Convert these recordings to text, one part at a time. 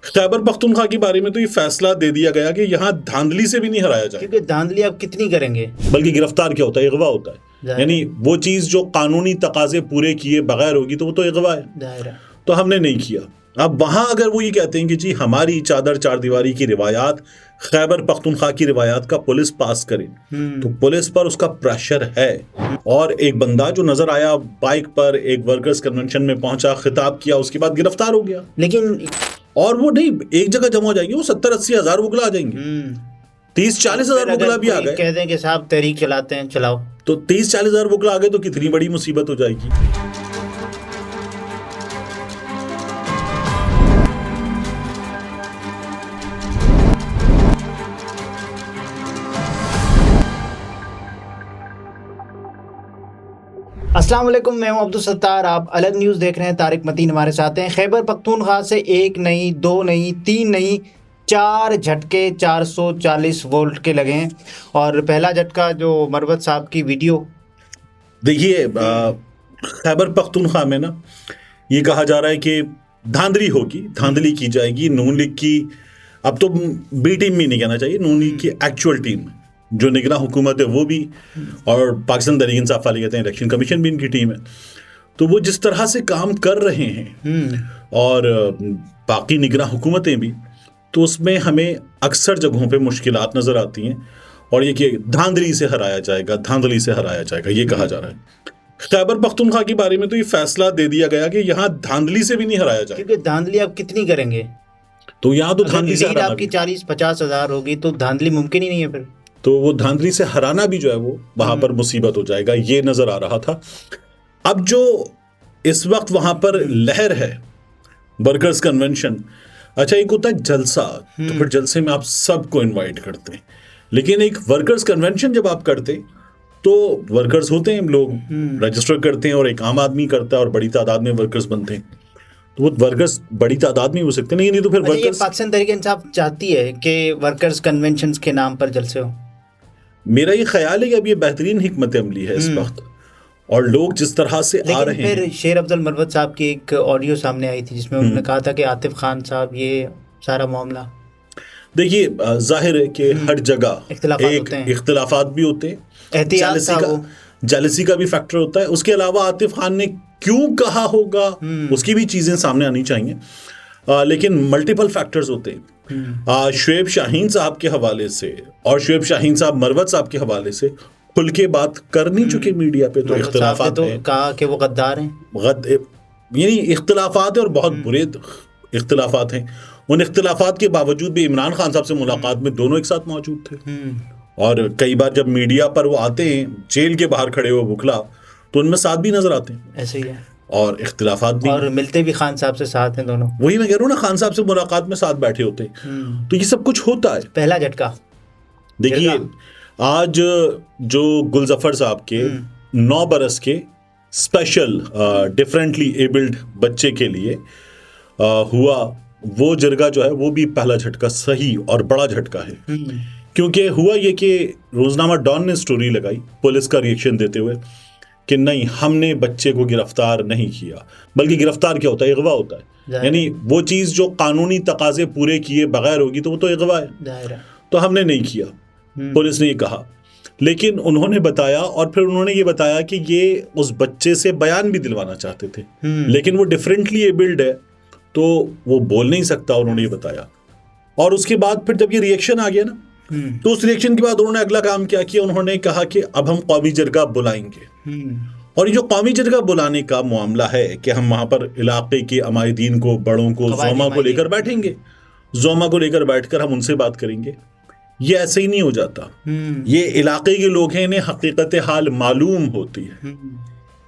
खैबर पख्तूनख्वा के बारे में तो ये फैसला दे दिया गया कि यहाँ धांधली से भी नहीं हराया जाए, क्योंकि धांधली आप कितनी करेंगे। बल्कि गिरफ्तार क्या होता है, अगवा होता है। यानी वो चीज जो कानूनी तकाजे पूरे किए बगैर होगी तो वो तो अगवा है। तो हमने नहीं किया। अब वहां अगर वो ये कहते हैं कि जी हमारी चादर चार दीवारी की रिवायात खैबर पख्तूनख्वा की रिवायात का पुलिस पास करे, तो पुलिस पर उसका प्रेशर है। और एक बंदा जो नजर आया बाइक पर, एक वर्कर्स कन्वेंशन में पहुंचा, खिताब किया, उसके बाद गिरफ्तार हो गया। लेकिन और वो नहीं एक जगह जमा हो जाएंगे, वो 70-80 हजार वकला आ जाएंगे, 30-40 हजार वकला भी आ गए। कहते हैं कि साहब तहरीक चलाते हैं, चलाओ, तो 30-40 हजार वकला आ गए तो कितनी बड़ी मुसीबत हो जाएगी। अस्सलाम वालेकुम, मैं हूं अब्दुल सत्तार। आप अलग न्यूज़ देख रहे हैं। तारिक मतीन हमारे साथ हैं। खैबर पख्तूनख्वा से एक नहीं, दो नहीं, तीन नहीं, 4 झटके 440 वोल्ट के लगे हैं। और पहला झटका जो मरवत साहब की वीडियो देखिए, खैबर पख्तूनख्वा में ना ये कहा जा रहा है कि धांधली होगी, धांधली की जाएगी। नून लीग की, अब तो बी टीम भी नहीं कहना चाहिए, नून लीग की एक्चुअल टीम जो निगरां हुकूमत है वो भी, और पाकिस्तान तहरीक इंसाफ वाले कहते हैं इलेक्शन कमीशन भी इनकी टीम है। तो वो जिस तरह से काम कर रहे हैं और बाकी निगरां हुकूमतें भी, तो उसमें हमें अक्सर जगहों पे मुश्किलात नज़र आती हैं। और ये कि धांधली से हराया जाएगा, धांधली से हराया जाएगा, ये कहा जा रहा है। खैबर पख्तूनख्वा के बारे में तो ये फैसला दे दिया गया कि यहाँ धांधली से भी नहीं हराया जाएगा, क्योंकि धांधली आप कितनी करेंगे। तो यहाँ तो धांधली से हराना आपकी 40-50 हजार होगी तो धांधली मुमकिन ही नहीं है फिर। तो वो धांधली से हराना भी जो है वो वहां पर मुसीबत हो जाएगा, ये नजर आ रहा था। अब जो इस वक्त वहां पर लहर है वर्कर्स कन्वेंशन, अच्छा एक होता है जलसा, तो फिर जलसे में आप सबको इनवाइट करते हैं, लेकिन एक वर्कर्स कन्वेंशन जब आप करते तो वर्कर्स होते हैं, लोग रजिस्टर करते हैं और एक आम आदमी करता है और बड़ी तादाद में वर्कर्स बनते हैं, तो वो वर्कर्स बड़ी तादाद में हो सकते हैं। नहीं तो फिर वर्कर्स, ये पाकिस्तान तहरीक इंसाफ चाहती है कि वर्कर्स कन्वेंशन के नाम पर जलसे हो। मेरा ये ख्याल है कि अब ये बेहतरीन हिकमत अमली है इस वक्त, और लोग जिस तरह से आ रहे हैं। फिर शेर अब्दुल मरवत साहब की एक ऑडियो सामने आई थी जिसमें उन्होंने कहा था कि आतिफ खान साहब ये सारा मामला, देखिए जाहिर है कि हर जगह इख्तिलाफात भी होते हैं, जेलसी का भी फैक्टर होता है। उसके अलावा आतिफ खान ने क्यों कहा होगा उसकी भी चीज़ें सामने आनी चाहिए, लेकिन मल्टीपल फैक्टर्स होते हैं। शुएब शाहीन साहब के हवाले से और शुएब शाहीन साहब मरवत साहब के हवाले से खुल के बात कर नहीं चुके मीडिया पे, तो इख्तिलाफात हैं, कहा कि वो गद्दार हैं, यानी इख्तिलाफात है और बहुत बुरे इख्तिलाफात हैं। उन इख्तिलाफात के बावजूद भी इमरान खान साहब से मुलाकात में दोनों एक साथ मौजूद थे, और कई बार जब मीडिया पर वो आते हैं जेल के बाहर खड़े हुए बुखला, तो उनमें साथ भी नजर आते हैं। ऐसे ही है, और इख्तिलाफात भी, और मिलते भी खान साहब से साथ हैं दोनों। वही मैं कह रहा हूँ ना, खान साहब से मुलाकात में साथ बैठे होते हैं। तो ये सब कुछ होता है। पहला झटका देखिए, आज जो गुलजफर साहब के 9 बरस के स्पेशल डिफरेंटली एबल्ड बच्चे के लिए हुआ वो जरगा जो है, वो भी पहला झटका सही और बड़ा झटका है। क्योंकि हुआ ये कि रोजनामा डॉन ने स्टोरी लगाई पुलिस का रिएक्शन देते हुए कि नहीं, हमने बच्चे को गिरफ्तार नहीं किया, बल्कि गिरफ्तार क्या होता है, अगवा होता है। यानी वो चीज़ जो कानूनी तकाजे पूरे किए बगैर होगी तो वो तो अगवा है। तो हमने नहीं किया, पुलिस ने ये कहा। लेकिन उन्होंने बताया, और फिर उन्होंने ये बताया कि ये उस बच्चे से बयान भी दिलवाना चाहते थे, लेकिन वो डिफरेंटली एबल्ड है तो वो बोल नहीं सकता, उन्होंने ये बताया। और उसके बाद फिर जब ये रिएक्शन आ गया ना, तो उस रिएक्शन के बाद उन्होंने अगला काम क्या किया, उन्होंने कहा कि अब हम कौमी जरगा बुलाएंगे। और ये जो कौमी जरगा बुलाने का मामला है कि हम वहां पर इलाके के अमायदीन को, बड़ों को, जोमा को लेकर बैठेंगे, जोमा को लेकर बैठकर हम उनसे बात करेंगे, ये ऐसे ही नहीं हो जाता। ये इलाके के लोग हैं, इन्हें हकीकत हाल मालूम होती है।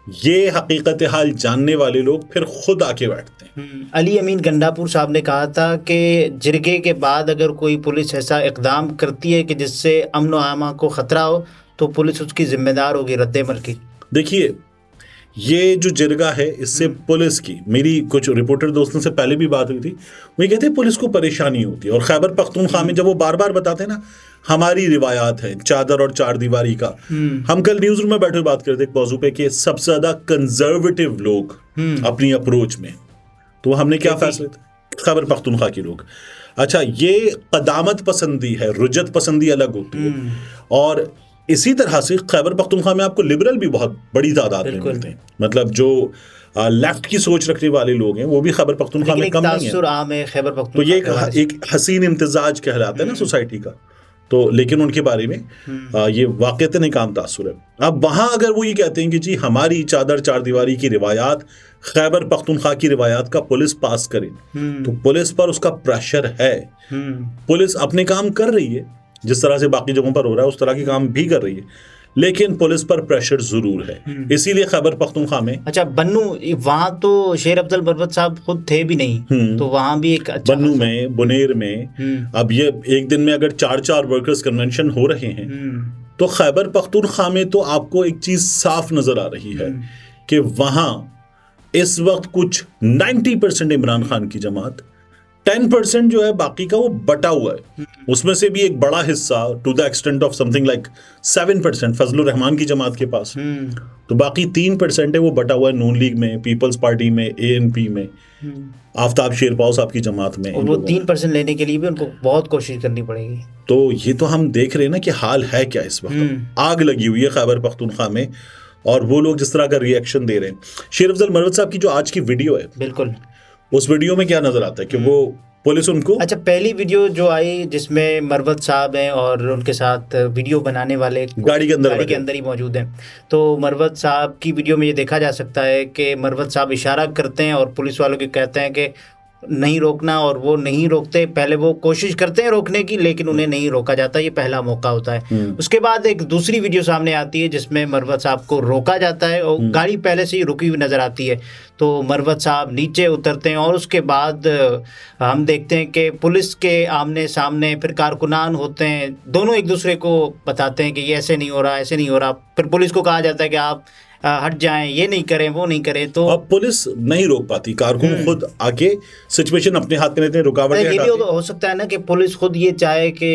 ये हकीकत हाल जानने वाले लोग फिर खुद आके बैठते हैं। अली अमीन गंडापुर साहब ने कहा था कि जिरगे के बाद अगर कोई पुलिस ऐसा इकदाम करती है कि जिससे अमन व आमा को ख़तरा हो तो पुलिस उसकी जिम्मेदार होगी रद्देमल की। देखिए, ये जो जिरगा है, इससे पुलिस की, मेरी कुछ रिपोर्टर दोस्तों से पहले भी बात हुई थी, वो कहते हैं पुलिस को परेशानी होती है। और खैबर पख्तूनख्वा में जब वो बार बार बताते हैं ना, हमारी रिवायात है चादर और चार दीवारी का, हम कल न्यूज रूम में बैठे बात करते एक मौजू पे कि सबसे ज्यादा कंजर्वेटिव लोग अपनी अप्रोच में, तो हमने क्या फैसले थे, खैबर पख्तूनख्वा के लोग। अच्छा, ये क़दामत पसंदी है, रुजत पसंदी अलग होती है। और इसी तरह से खैबर पख्तूनख्वा में आपको लिबरल भी बहुत बड़ी तादाद में मिलते हैं, मतलब जो लेफ्ट की सोच रखने वाले लोग हैं वो भी खैबर पख्तूनख्वा में कम नहीं है। आम है खैबर तो पख्तूनख्वा ये एक हसीन इम्तिजाज कहलाता है ना सोसाइटी का। तो लेकिन उनके बारे में ये वाक़तन एक आम तासुर है। अब वहाँ अगर वो ये कहते हैं कि जी हमारी चादर चार दीवारी की रिवायात खैबर पख्तूनख्वा की रिवायात का पुलिस पास करे, तो पुलिस पर उसका प्रेशर है। पुलिस अपने काम कर रही है, जिस तरह से बाकी जगहों पर हो रहा है उस तरह के काम भी कर रही है, लेकिन पुलिस पर प्रेशर जरूर है। इसीलिए खैबर पख्तूनख्वा में अच्छा बन्नू, वहाँ तो शेर अफजल मरवत साहब खुद थे भी नहीं, तो वहाँ भी एक अच्छा बन्नू में, बुनेर में, अब ये एक दिन में अगर 4-4 वर्कर्स कन्वेंशन हो रहे हैं, तो खैबर पख्तूनख्वा में तो आपको एक चीज साफ नजर आ रही है कि वहाँ इस वक्त कुछ 90% इमरान खान की जमात, 10% जो है बाकी का वो बटा हुआ है। उसमें से भी एक बड़ा हिस्सा to the extent of something like 7% Fazlur Rahman की जमात के पास, तो बाकी 3% है वो बटा हुआ है नून लीग में, पीपल्स पार्टी में, ANP में, आफ्ताब शेरपाव साहब की जमात में। और वो 3% लेने के लिए भी उनको बहुत कोशिश करनी पड़ेगी। तो ये तो हम देख रहे हैं ना कि हाल है क्या इस वक्त। आग लगी हुई है खैबर पख्तूनख्वा में, और वो लोग जिस तरह का रिएक्शन दे रहे हैं। शेर अफजल मरवत साहब की जो आज की वीडियो है, बिल्कुल, उस वीडियो में क्या नजर आता है कि वो पुलिस उनको, अच्छा पहली वीडियो जो आई जिसमें मरवत साहब हैं और उनके साथ वीडियो बनाने वाले गाड़ी के अंदर ही मौजूद हैं, तो मरवत साहब की वीडियो में ये देखा जा सकता है कि मरवत साहब इशारा करते हैं और पुलिस वालों के कहते हैं कि नहीं रोकना, और वो नहीं रोकते। पहले वो कोशिश करते हैं रोकने की, लेकिन उन्हें नहीं रोका जाता। ये पहला मौका होता है। उसके बाद एक दूसरी वीडियो सामने आती है जिसमें मरवत साहब को रोका जाता है और गाड़ी पहले से ही रुकी हुई नज़र आती है, तो मरवत साहब नीचे उतरते हैं और उसके बाद हम देखते हैं कि पुलिस के आमने सामने फिर कारकुनान होते हैं, दोनों एक दूसरे को बताते हैं कि ये ऐसे नहीं हो रहा, ऐसे नहीं हो रहा। फिर पुलिस को कहा जाता है कि आप हट जाएं, ये नहीं करें, वो नहीं करें, तो अब पुलिस नहीं रोक पाती। कारकुन खुद आके सिचुएशन अपने हाथ में लेते हैं, रुकावटें हटाते हैं। ये भी हो सकता है ना कि पुलिस खुद ये चाहे कि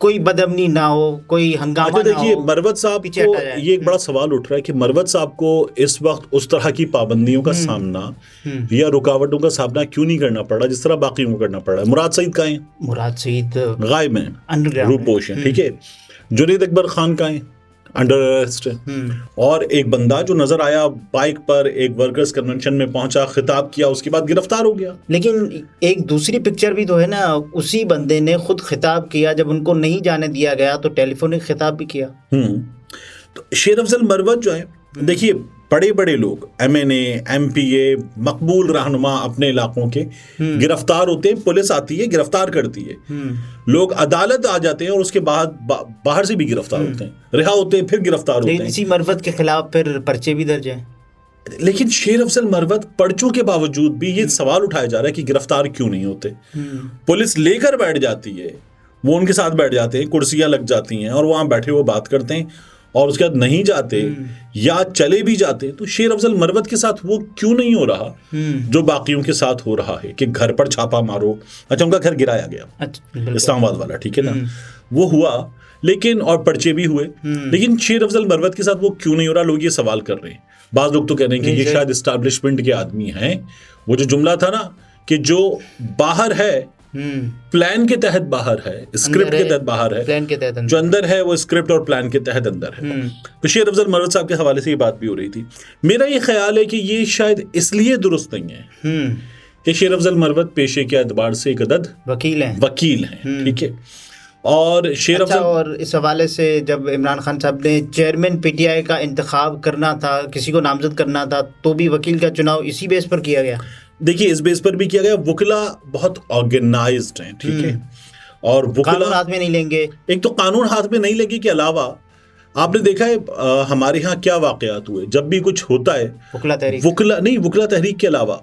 कोई बदअमनी ना हो, कोई हंगामा ना हो। देखिए मरवत साहब को ये एक बड़ा सवाल उठ रहा है कि मरवत साहब को इस वक्त उस तरह की पाबंदियों का सामना या रुकावटों का सामना क्यों नहीं करना पड़ा जिस तरह बाकियों को करना पड़ा है। मुराद सईद कहाँ हैं? मुराद सईद गायब हैं, रूपोश हैं, ठीक है। जुनैद अकबर खान कहाँ हैं? अंडर अरेस्ट है। और एक बंदा जो नजर आया बाइक पर, एक वर्कर्स कन्वेंशन में पहुंचा, खिताब किया, उसके बाद गिरफ्तार हो गया। लेकिन एक दूसरी पिक्चर भी तो है ना, उसी बंदे ने खुद खिताब किया, जब उनको नहीं जाने दिया गया तो टेलीफोनिक खिताब भी किया। तो शेर अफजल मरवत जो है, देखिए बड़े बड़े लोग MNA, MPA, मकबूल रहनुमा अपने इलाकों के गिरफ्तार होते हैं, पुलिस आती है गिरफ्तार करती है, लोग अदालत आ जाते हैं और उसके बाद बाहर से भी गिरफ्तार होते हैं, रिहा होते हैं, फिर गिरफ्तार होते हैं। इसी मरवत के खिलाफ फिर पर्चे भी दर्ज हैं। लेकिन शेर अफजल मरवत पर्चों के बावजूद भी ये सवाल उठाया जा रहा है कि गिरफ्तार क्यों नहीं होते। पुलिस लेकर बैठ जाती है, वो उनके साथ बैठ जाते हैं, कुर्सियां लग जाती हैं और वहां बैठे वो बात करते हैं, और उसके बाद नहीं जाते या चले भी जाते, तो शेर अफजल मरवत के साथ वो क्यों नहीं हो रहा जो बाकियों के साथ हो रहा है कि घर पर छापा मारो। अच्छा, उनका घर गिराया गया, इस्लामाबाद वाला, ठीक है ना, वो हुआ, लेकिन और पर्चे भी हुए, लेकिन शेर अफजल मरवत के साथ वो क्यों नहीं हो रहा। लोग ये सवाल कर रहे हैं। बाज़ लोग तो कह रहे हैं कि ये शायद इस्टेब्लिशमेंट के आदमी हैं। वो जो जुमला था ना कि जो बाहर है प्लान के तहत बाहर है, स्क्रिप्ट के तहत बाहर है, प्लान के तहत जो अंदर है वो स्क्रिप्ट और प्लान के तहत अंदर है। तो शेर अफजल मरवत साहब के हवाले से ये बात भी हो रही थी। मेरा ये ख्याल है कि ये शायद इसलिए दुरुस्त नहीं है कि शेर अफजल मरवत पेशे के एतबार से एक अदद वकील हैं, ठीक है। और शेर अफजल, और इस हवाले से जब इमरान खान साहब ने चेयरमैन PTI का इंतखाब करना था, किसी को नामजद करना था, तो भी वकील का चुनाव इसी बेस पर किया गया। देखिए इस बेस पर भी किया गया। वकीला बहुत ऑर्गेनाइज्ड हैं, ठीक है, और कानून हाथ में नहीं लेंगे। एक तो कानून हाथ में नहीं लेंगे के अलावा आपने देखा है हमारे यहाँ क्या वाकयात हुए, जब भी कुछ होता है वकला तहरीक के अलावा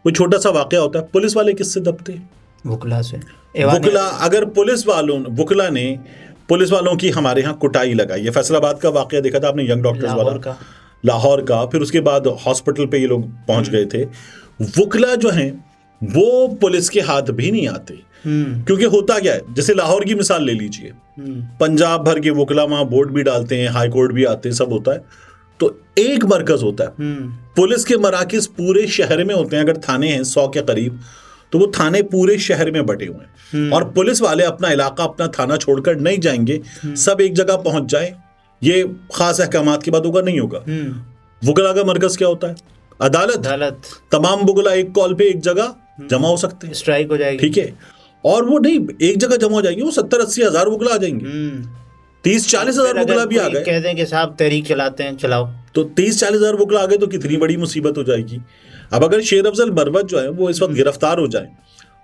कोई छोटा सा वाकया होता है, पुलिस वाले किससे दबते? वकला से। वकला, अगर वकला ने पुलिस वालों की हमारे यहाँ कुटाई लगाई है। फैसलाबाद का वाकया देखा था आपने, यंग डॉक्टर्स वाला, लाहौर का, फिर उसके बाद हॉस्पिटल पे ये लोग पहुंच गए थे। वकला जो हैं वो पुलिस के हाथ भी नहीं आते, क्योंकि होता क्या है, जैसे लाहौर की मिसाल ले लीजिए, पंजाब भर के वकला वहां बोर्ड भी डालते हैं, हाई कोर्ट भी आते हैं, सब होता है, तो एक मरकज होता है। पुलिस के मराकज पूरे शहर में होते हैं, अगर थाने हैं 100 के करीब, तो वो थाने पूरे शहर में बटे हुए हैं और पुलिस वाले अपना इलाका अपना थाना छोड़कर नहीं जाएंगे, सब एक जगह पहुंच जाए, ये खास अहकामात के बाद होगा नहीं होगा। वुकला का मरकज क्या होता है? अदालत। तमाम वुकला एक कॉल पे एक जगह जमा हो सकते हैं, स्ट्राइक हो जाएगी, ठीक है। और वो नहीं एक जगह जमा हो जाएंगे, वो 70-80 हजार वुकला आ जाएंगे, 30-40 हजार वुकला भी आ गए, कहते हैं कि साहब तहरीक चलाते हैं, चलाओ, तो 30-40 हजार वुकला आ गए तो कितनी बड़ी मुसीबत हो जाएगी। अब अगर शेर अफजल मरवत जो है वो इस वक्त गिरफ्तार हो जाए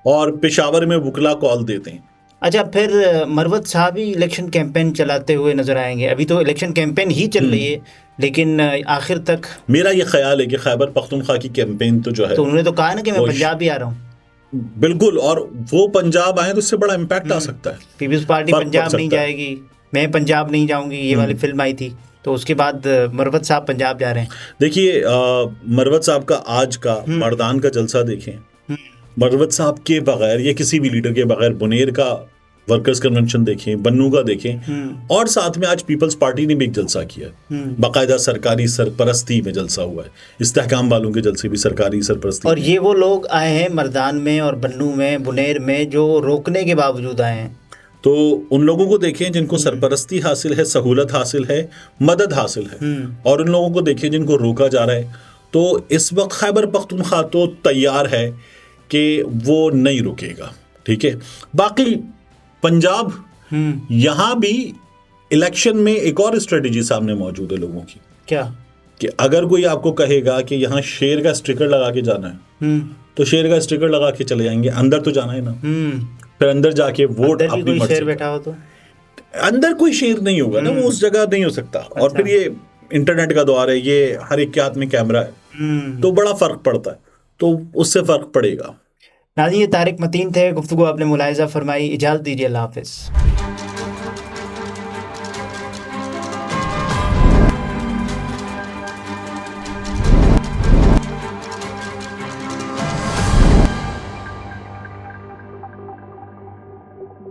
और पेशावर में वुकला कॉल देते हैं, अच्छा, फिर मरवत साहब ही इलेक्शन कैंपेन चलाते हुए नजर आएंगे। अभी तो इलेक्शन कैंपेन ही चल रही है, लेकिन आखिर तक मेरा ये ख्याल है कि खैबर पख्तूनख्वा की कैंपेन तो जो है, तो उन्होंने तो कहा ना कि मैं पंजाब ही आ रहा हूँ, बिल्कुल, और वो पंजाब आए तो इससे बड़ा इम्पैक्ट आ सकता है। पीपल्स पार्टी पंजाब नहीं जाएगी, मैं पंजाब नहीं जाऊंगी, ये वाली फिल्म आई थी, तो उसके बाद मरवत साहब पंजाब जा रहे हैं। देखिए मरवत साहब का आज का मर्दान का जलसा देखें, मरवत साहब के बगैर या किसी भी लीडर के बगैर बुनेर का वर्कर्स कन्वेंशन देखें, बन्नू का देखें, और साथ में आज पीपल्स पार्टी ने भी एक जलसा किया, बाकायदा सरकारी सरपरस्ती में जलसा हुआ है, इस्तेहकाम वालों के जलसे भी सरकारी सरपरस्ती। और ये वो लोग आए हैं मर्दान में और बन्नू में, बुनेर में, जो रोकने के बावजूद आए हैं। तो उन लोगों को देखें जिनको सरपरस्ती हासिल है, सहूलत हासिल है, मदद हासिल है, और उन लोगों को देखें जिनको रोका जा रहा है। तो इस वक्त खैबर पख्तूनख्वा तो तैयार है कि वो नहीं रुकेगा, ठीक है। बाकी पंजाब, यहाँ भी इलेक्शन में एक और स्ट्रेटेजी सामने मौजूद है लोगों की। क्या? कि अगर कोई आपको कहेगा कि यहाँ शेर का स्टिकर लगा के जाना है, तो शेर का स्टिकर लगा के चले जाएंगे, अंदर तो जाना है ना, फिर अंदर जाके वोट अपनी मर्जी से बैठा हो तो अंदर कोई शेर नहीं होगा ना, वो उस जगह नहीं हो सकता। अच्छा। और फिर ये इंटरनेट का दौर है, ये हर एक के हाथ में कैमरा है, तो बड़ा फर्क पड़ता है, तो उससे फर्क पड़ेगा। नाज़रीन, ये तारिक मतीन थे, गुफ्तगू आपने मुलाहिज़ा फरमाई। इजाज़त दीजिए, अल्लाह हाफ़िज़।